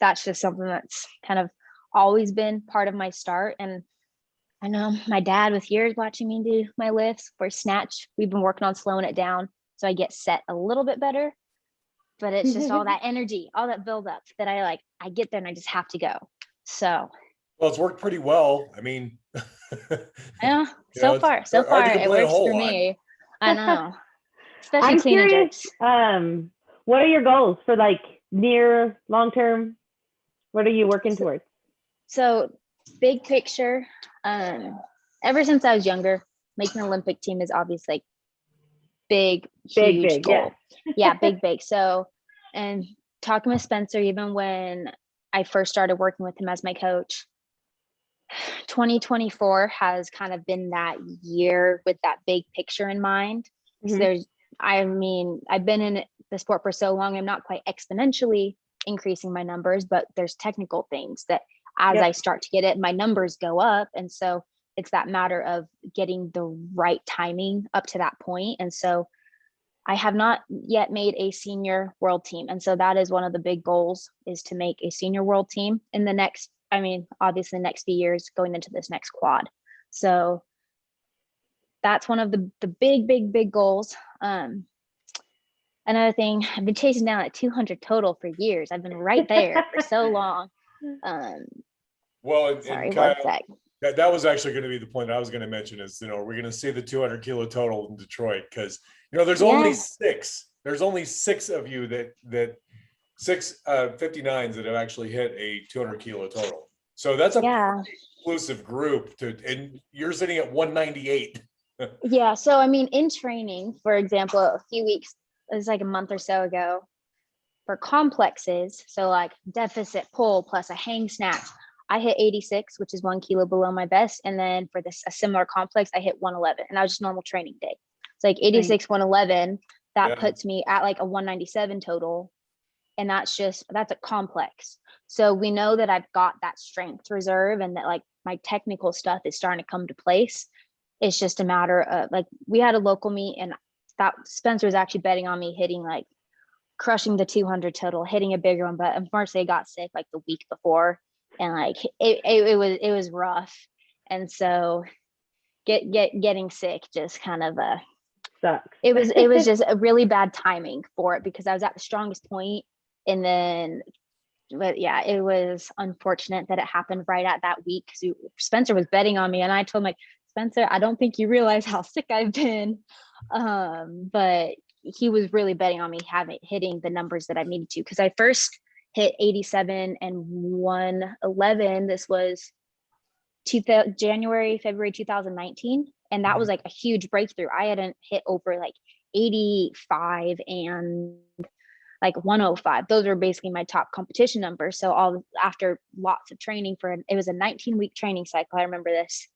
that's just something that's kind of always been part of my start. And I know my dad, with years watching me do my lifts for snatch, we've been working on slowing it down so I get set a little bit better. But it's just all that energy, all that build up that I get there and I just have to go. So. Well, it's worked pretty well. I mean, yeah, so far it works for me. I know. Especially I'm clean curious, and jerks. what are your goals for like near, long term? What are you working towards? So big picture, ever since I was younger, making an Olympic team is obviously like huge goal. Yeah, big. So, and talking with Spencer, even when I first started working with him as my coach, 2024 has kind of been that year with that big picture in mind. Mm-hmm. So I've been in the sport for so long, I'm not quite exponentially increasing my numbers, but there's technical things that as I start to get it, my numbers go up. And so it's that matter of getting the right timing up to that point. And so I have not yet made a senior world team. And so that is one of the big goals, is to make a senior world team in the next, obviously the next few years going into this next quad. So that's one of the big goals. Another thing, I've been chasing down at 200 total for years. I've been right there for so long. Well, Sorry, and one Kyle, sec. that was actually going to be the point I was going to mention is, we're going to see the 200 kilo total in Detroit because, there's only six. There's only six of you that six 59s that have actually hit a 200 kilo total. So that's a pretty exclusive group and you're sitting at 198. Yeah. So, I mean, in training, for example, a few weeks, it was like a month or so ago for complexes. So like deficit pull plus a hang snatch, I hit 86, which is 1 kilo below my best. And then for a similar complex, I hit 111 and that was just normal training day. It's like 86, 111, that puts me at like a 197 total. And that's a complex. So we know that I've got that strength reserve and that like my technical stuff is starting to come to place. It's just a matter of like, we had a local meet and that Spencer was actually betting on me hitting like crushing the 200 total, hitting a bigger one. But unfortunately I got sick like the week before and like it was rough. And so getting sick just kind of sucks. It was just a really bad timing for it because I was at the strongest point. And then, but yeah, it was unfortunate that it happened right at that week because Spencer was betting on me. And I told him, like, Spencer, I don't think you realize how sick I've been. But he was really betting on me hitting the numbers that I needed to. Because I first hit 87 and 111. This was February 2019. And that was like a huge breakthrough. I hadn't hit over like 85 and like 105. Those are basically my top competition numbers. So after lots of training it was a 19-week training cycle. I remember this.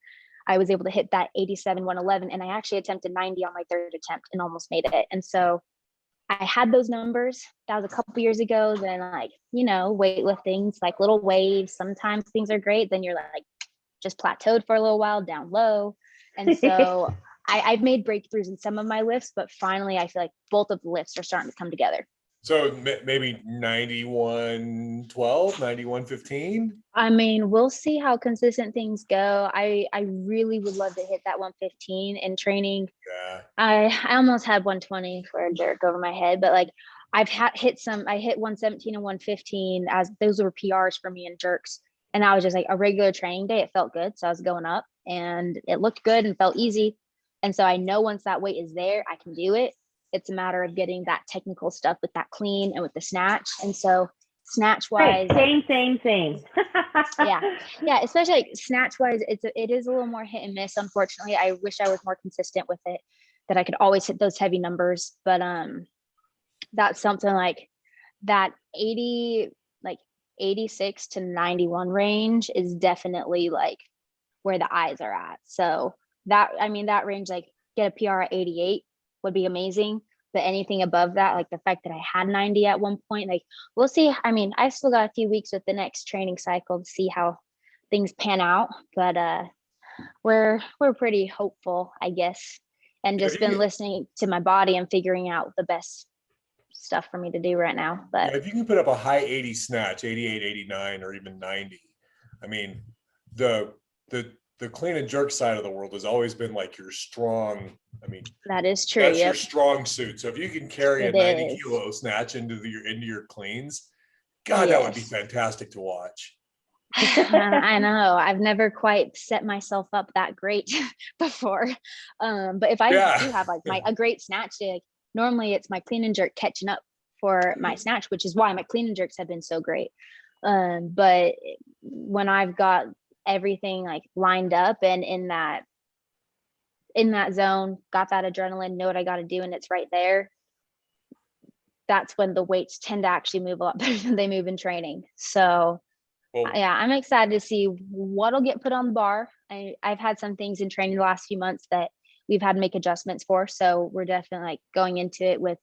I was able to hit that 87, 111, and I actually attempted 90 on my third attempt and almost made it. And so I had those numbers. That was a couple years ago. Then like, weightlifting's like little waves. Sometimes things are great. Then you're like just plateaued for a little while, down low. And so I've made breakthroughs in some of my lifts, but finally I feel like both of the lifts are starting to come together. So maybe 91.12, 91.15. I mean, we'll see how consistent things go. I really would love to hit that 115 in training. Yeah. I almost had 120 for a jerk over my head, but like I hit 117 and 115 as those were PRs for me in jerks. And I was just like a regular training day. It felt good. So I was going up and it looked good and felt easy. And so I know once that weight is there, I can do it. It's a matter of getting that technical stuff with that clean and with the snatch. And so snatch wise, same. yeah. Especially like snatch wise, it is a little more hit and miss. Unfortunately, I wish I was more consistent with it, that I could always hit those heavy numbers. But that's something like that 86 to 91 range is definitely like where the eyes are at. So that range, like get a PR at 88 would be amazing. But anything above that, like the fact that I had 90 at one point, like we'll see. I mean, I still got a few weeks with the next training cycle to see how things pan out. But we're pretty hopeful, I guess. And just been listening to my body and figuring out the best stuff for me to do right now. But if you can put up a high 80 snatch, 88, 89, or even 90, I mean, the clean and jerk side of the world has always been like your strong. I mean, that is true. That's your strong suit. So if you can carry a 90 kilo snatch into your cleans, God, that would be fantastic to watch. I know. I've never quite set myself up that great before. But if I do have like a great snatch day, like, normally it's my clean and jerk catching up for my snatch, which is why my clean and jerks have been so great. But when I've got everything like lined up and in that zone, got that adrenaline, know what I got to do, and it's right there, that's when the weights tend to actually move a lot better than they move in training. So yeah, I'm excited to see what'll get put on the bar. I've had some things in training the last few months that we've had to make adjustments for. So we're definitely like going into it with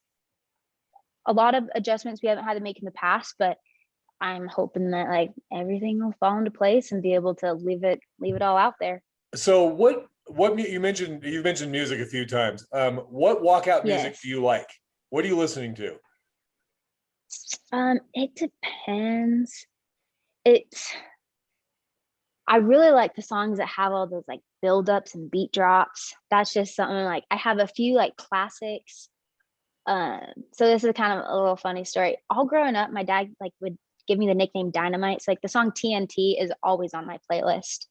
a lot of adjustments we haven't had to make in the past, but I'm hoping that like everything will fall into place and be able to leave it all out there. So what you've mentioned music a few times. What walkout music do you like? What are you listening to? It depends. I really like the songs that have all those like build-ups and beat drops. That's just something like I have a few like classics. So this is kind of a little funny story. All growing up, my dad like would give me the nickname Dynamite. So like the song TNT is always on my playlist.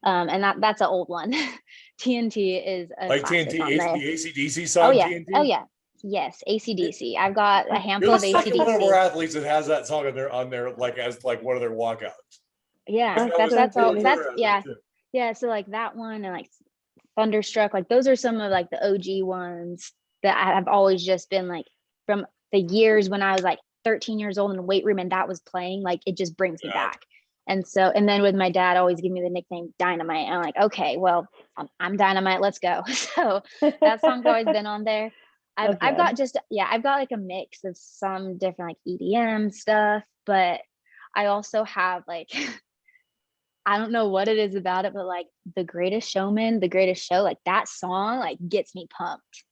And that's an old one. TNT is a Like classic TNT, on there. the AC/DC Oh song yeah. Oh TNT. yeah. Yes, AC/DC. I've got a You're handful the of second one of our AC/DC. athletes that has that song on their like as like one of their walkouts. Yeah, That's That was that's all. so Taylor That's has yeah, it too. yeah. So like that one and like Thunderstruck, like those are some of like the OG ones that I have always just been like from the years when I was like 13 years old in the weight room and that was playing, like it just brings me Yeah. back. And so, and then with my dad always give me the nickname Dynamite. And I'm like, okay, well, I'm Dynamite, let's go. So that song's always been on there. I've got just, yeah, I've got like a mix of some different like EDM stuff, but I also have like, I don't know what it is about it, but like The Greatest Showman, The Greatest Show, like that song like gets me pumped.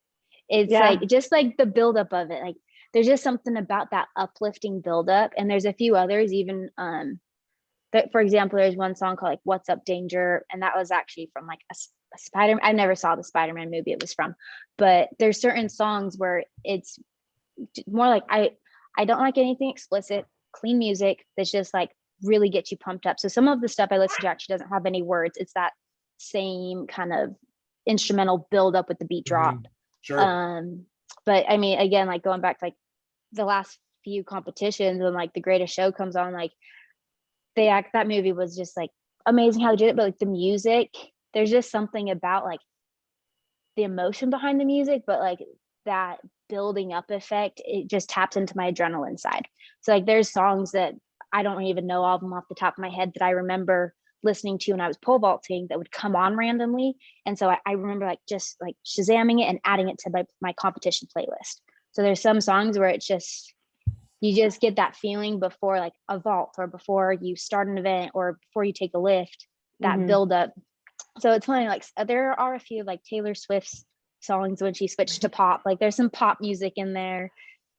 It's like just like the buildup of it. Like there's just something about that uplifting buildup. And there's a few others, even that, for example, there's one song called like What's Up Danger, and that was actually from like a Spider. I never saw the Spider-Man movie it was from, but there's certain songs where it's more like I don't like anything explicit, clean music that's just like really gets you pumped up. So some of the stuff I listen to actually doesn't have any words. It's that same kind of instrumental build up with the beat drop. Sure. But I mean, again, like going back to like the last few competitions when like The Greatest Show comes on, like that movie was just like amazing how they did it, but like the music, there's just something about like the emotion behind the music, but like that building up effect, it just taps into my adrenaline side. So like there's songs that I don't even know all of them off the top of my head that I remember listening to when I was pole vaulting that would come on randomly. And so I remember like just like Shazamming it and adding it to my competition playlist. So there's some songs where it's just, you just get that feeling before like a vault or before you start an event or before you take a lift, that build up. So it's funny, like there are a few like Taylor Swift's songs when she switched to pop, like there's some pop music in there.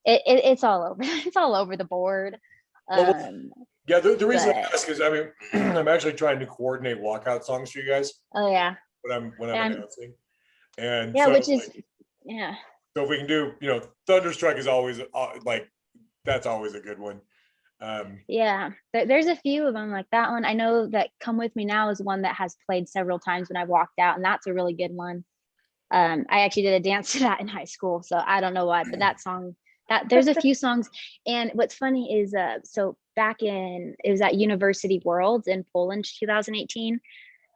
It's all over. It's all over the board. Yeah, the reason I but ask is, I mean, I'm actually trying to coordinate walkout songs for you guys oh yeah, when I'm announcing, and yeah, so which is like, yeah. so if we can do, Thunderstruck is always like that's always a good one. Yeah, there's a few of them like that one. I know that Come With Me Now is one that has played several times when I walked out, and that's a really good one. I actually did a dance to that in high school, so I don't know why, but that song, that there's a few songs. And what's funny is so back in, it was at University Worlds in Poland 2018,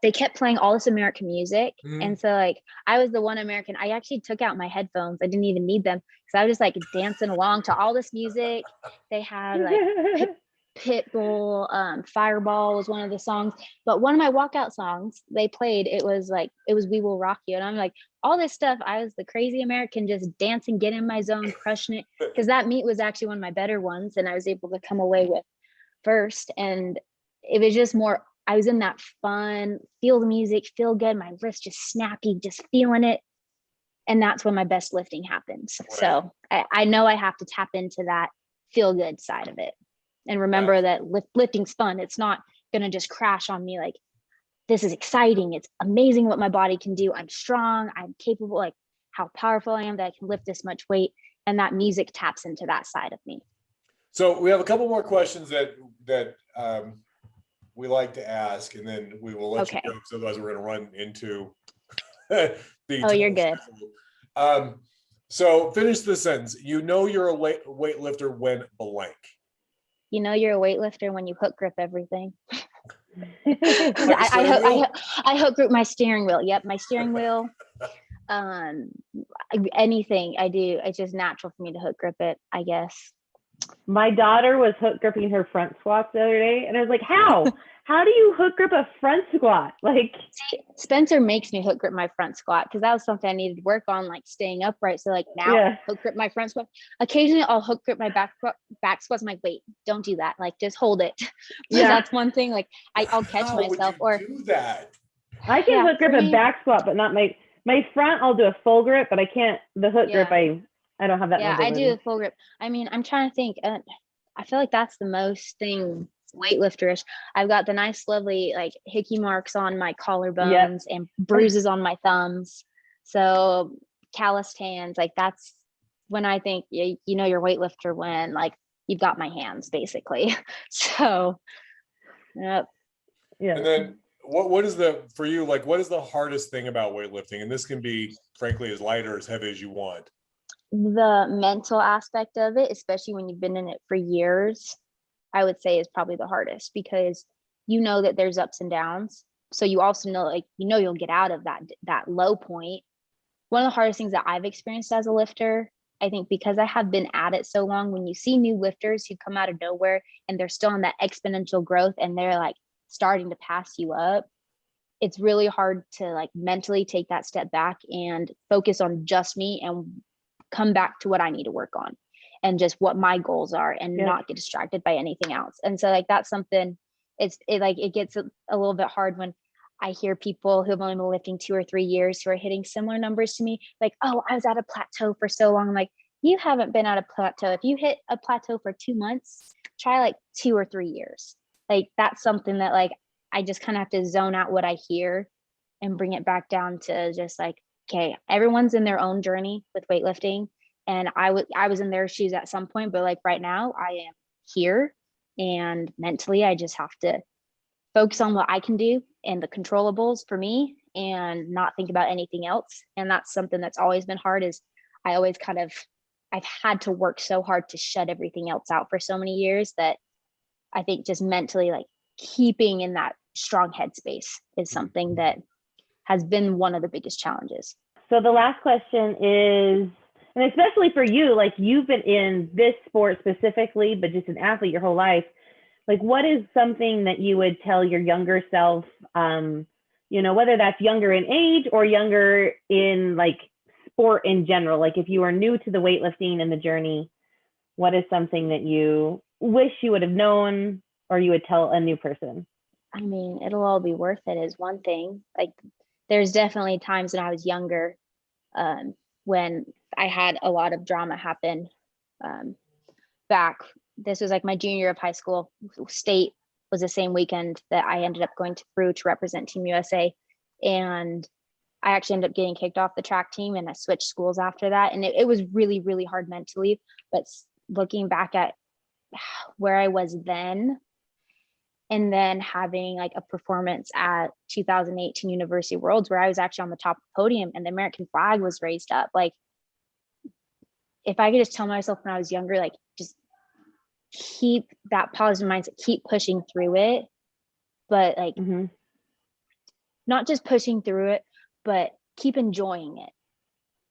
they kept playing all this American music. And so like I was the one American, I actually took out my headphones, I didn't even need them because I was just like dancing along to all this music. They had like Pitbull, Fireball was one of the songs, but one of my walkout songs they played, it was We Will Rock You. And I'm like, all this stuff, I was the crazy American just dancing, getting in my zone, crushing it, because that meet was actually one of my better ones and I was able to come away with first. And it was just more, I was in that fun, feel the music, feel good, my wrist just snappy, just feeling it. And that's when my best lifting happens. Right. So I know I have to tap into that feel good side of it and remember that lifting's fun. It's not going to just crash on me like, this is exciting, it's amazing what my body can do, I'm strong, I'm capable, like how powerful I am that I can lift this much weight. And that music taps into that side of me. So we have a couple more questions that we like to ask, and then we will let you go, because otherwise we're going to run into the you're good. So finish the sentence. You know you're a weightlifter when blank. You know you're a weightlifter when you hook grip everything. Like I hook grip my steering wheel. Yep, my steering wheel. Anything I do, it's just natural for me to hook grip it, I guess. My daughter was hook gripping her front squats the other day, and I was like, how do you hook grip a front squat? Like, Spencer makes me hook grip my front squat because that was something I needed to work on, like staying upright. So like now I hook grip my front squat. Occasionally I'll hook grip my back squats. I'm like, wait, don't do that. Like just hold it. That's one thing. Like I'll catch myself or do that. I can hook grip a back squat, but not my front. I'll do a full grip, but I can't the hook grip. I don't have that. Yeah, I do a full grip. I mean, I'm trying to think. I feel like that's the most thing weightlifterish. I've got the nice, lovely, like hickey marks on my collarbones and bruises on my thumbs. So calloused hands, like that's when I think, you know, you're a weightlifter when like you've got my hands basically. So, yep. Yeah. And then what is for you, like, what is the hardest thing about weightlifting? And this can be frankly as light or as heavy as you want. The mental aspect of it, especially when you've been in it for years, I would say is probably the hardest, because you know that there's ups and downs. So you also know, like, you know, you'll get out of that low point. One of the hardest things that I've experienced as a lifter, I think because I have been at it so long, when you see new lifters who come out of nowhere and they're still on that exponential growth and they're like starting to pass you up, it's really hard to like mentally take that step back and focus on just me and come back to what I need to work on and just what my goals are, and not get distracted by anything else. And so like that's something, it gets a little bit hard when I hear people who have only been lifting 2 or 3 years who are hitting similar numbers to me, like, oh, I was at a plateau for so long. I'm like, you haven't been at a plateau. If you hit a plateau for 2 months, try like 2 or 3 years. Like that's something that like I just kind of have to zone out what I hear and bring it back down to just like, okay, everyone's in their own journey with weightlifting. And I was in their shoes at some point, but like right now I am here, and mentally I just have to focus on what I can do and the controllables for me and not think about anything else. And that's something that's always been hard, is I've had to work so hard to shut everything else out for so many years that I think just mentally, like, keeping in that strong headspace is something that has been one of the biggest challenges. So the last question is, and especially for you, like you've been in this sport specifically, but just an athlete your whole life, like what is something that you would tell your younger self, you know, whether that's younger in age or younger in like sport in general? Like if you are new to the weightlifting and the journey, what is something that you wish you would have known or you would tell a new person? I mean, it'll all be worth it is one thing. Like there's definitely times when I was younger, when I had a lot of drama happen, back. This was like my junior year of high school. State was the same weekend that I ended up going to Peru to represent Team USA. And I actually ended up getting kicked off the track team, and I switched schools after that. And it was really, really hard mentally. But looking back at where I was then, and then having like a performance at 2018 University Worlds where I was actually on the top of the podium and the American flag was raised up. Like, if I could just tell myself when I was younger, like, just keep that positive mindset, keep pushing through it, but like, not just pushing through it, but keep enjoying it.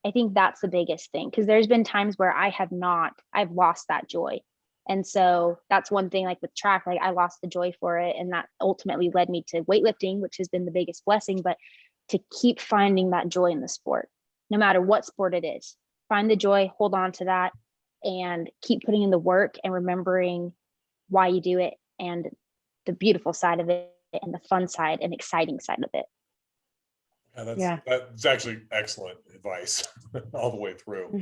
I think that's the biggest thing, because there's been times where I've lost that joy. And so that's one thing, like with track, like I lost the joy for it. And that ultimately led me to weightlifting, which has been the biggest blessing. But to keep finding that joy in the sport, no matter what sport it is, find the joy, hold on to that, and keep putting in the work and remembering why you do it and the beautiful side of it and the fun side and exciting side of it. That's actually excellent advice all the way through.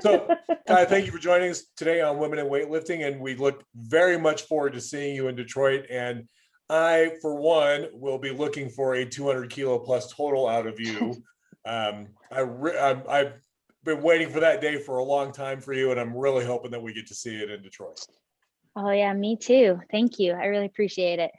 So, Kai, thank you for joining us today on Women in Weightlifting, and we look very much forward to seeing you in Detroit. And I, for one, will be looking for a 200 kilo plus total out of you. I've been waiting for that day for a long time for you, and I'm really hoping that we get to see it in Detroit. Oh yeah, me too. Thank you. I really appreciate it.